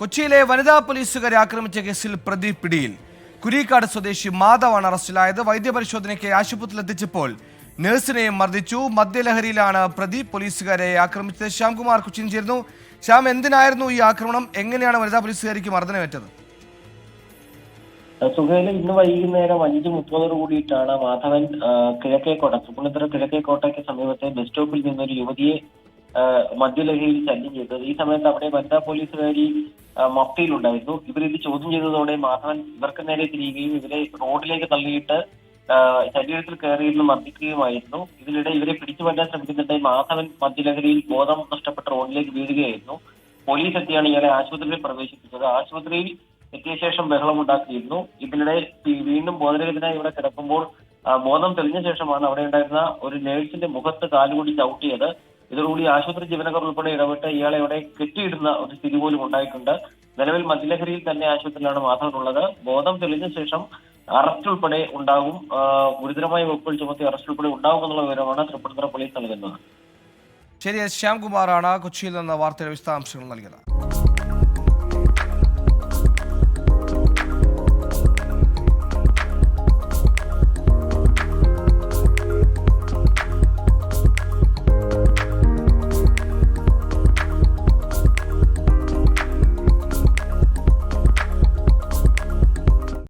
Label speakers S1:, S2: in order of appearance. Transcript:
S1: കൊച്ചിയിലെ വനിതാ പോലീസുകാരെ ആക്രമിച്ച കേസിൽ പ്രതി പിടിയിൽ. കുരിക്കാട് സ്വദേശി മാധവാണ് അറസ്റ്റിലായത്. വൈദ്യപരിശോധനയ്ക്ക് ആശുപത്രിയിൽ എത്തിച്ചപ്പോൾ നഴ്സിനെയും മർദ്ദിച്ചു. മദ്യലഹരിയിലാണ് പ്രതി പോലീസുകാരെ ആക്രമിച്ചത്. ശ്യാംകുമാർ കൊച്ചിയിൽ ചേർന്നു. ശ്യാം, എന്തിനായിരുന്നു ഈ ആക്രമണം? എങ്ങനെയാണ് വനിതാ പോലീസുകാരിക്ക് മർദ്ദനമേറ്റത്?
S2: സുഹേല് ഇന്ന് വൈകുന്നേരം 5:30 കൂടിയിട്ടാണ് മാധവൻ കിഴക്കേക്കോട്ട തൃപ്പൂണിത്തുറ കിഴക്കേക്കോട്ടയ്ക്ക് സമീപത്തെ ബസ് സ്റ്റോപ്പിൽ നിന്നൊരു യുവതിയെ മദ്യലഹരിയിൽ ശല്യം ചെയ്തത്. ഈ സമയത്ത് അവിടെ വനിതാ പോലീസുകാരി മഫ്തിയിലുണ്ടായിരുന്നു. ഇവരിത് ചോദ്യം ചെയ്തതോടെ മാധവൻ ഇവർക്ക് നേരെ തിരിയുകയും ഇവരെ റോഡിലേക്ക് തള്ളിയിട്ട് ശരീരത്തിൽ കയറിയിരുന്ന് മർദ്ദിക്കുകയുമായിരുന്നു. ഇതിനിടെ ഇവരെ പിടിച്ചു മാറ്റാൻ ശ്രമിക്കുന്നുണ്ടെ മാധവൻ മദ്യലഹരിയിൽ ബോധം നഷ്ടപ്പെട്ട റോഡിലേക്ക് വീഴുകയായിരുന്നു. പോലീസ് എത്തിയാണ് ഇയാളെ ആശുപത്രിയിൽ പ്രവേശിപ്പിച്ചത്. ആശുപത്രിയിൽ എത്തിയ ശേഷം ബഹളമുണ്ടാക്കിയിരുന്നു. ഇതിനിടെ വീണ്ടും ബോധരഹിതനായി ഇവിടെ കിടക്കുമ്പോൾ ബോധം തെളിഞ്ഞ ശേഷമാണ് അവിടെ ഉണ്ടായിരുന്ന ഒരു നേഴ്സിന്റെ മുഖത്ത് കാലുകൂടി ചവിട്ടിയത്. ഇതോടുകൂടി ആശുപത്രി ജീവനക്കാർ ഉൾപ്പെടെ ഇടപെട്ട് ഇയാളെ അവിടെ കെട്ടിയിടുന്ന ഒരു സ്ഥിതി പോലും ഉണ്ടായിട്ടുണ്ട്. നിലവിൽ മദ്യലഹരിയിൽ തന്നെ ആശുപത്രിയിലാണ് മാധവൻ ഉള്ളത്. ബോധം തെളിഞ്ഞ ശേഷം അറസ്റ്റ് ഉൾപ്പെടെ ഉണ്ടാകും. ഗുരുതരമായ വകുപ്പുകൾ ചുമത്തി അറസ്റ്റ് ഉൾപ്പെടെ ഉണ്ടാകും എന്നുള്ള വിവരമാണ് തൃപ്പൂണിത്തുറ പോലീസ് നൽകുന്നത്.
S1: ശരി, ശ്യാംകുമാറാണ് കൊച്ചിയിൽ നിന്ന് വാർത്തയുടെ വിശദാംശങ്ങൾ നൽകിയത്.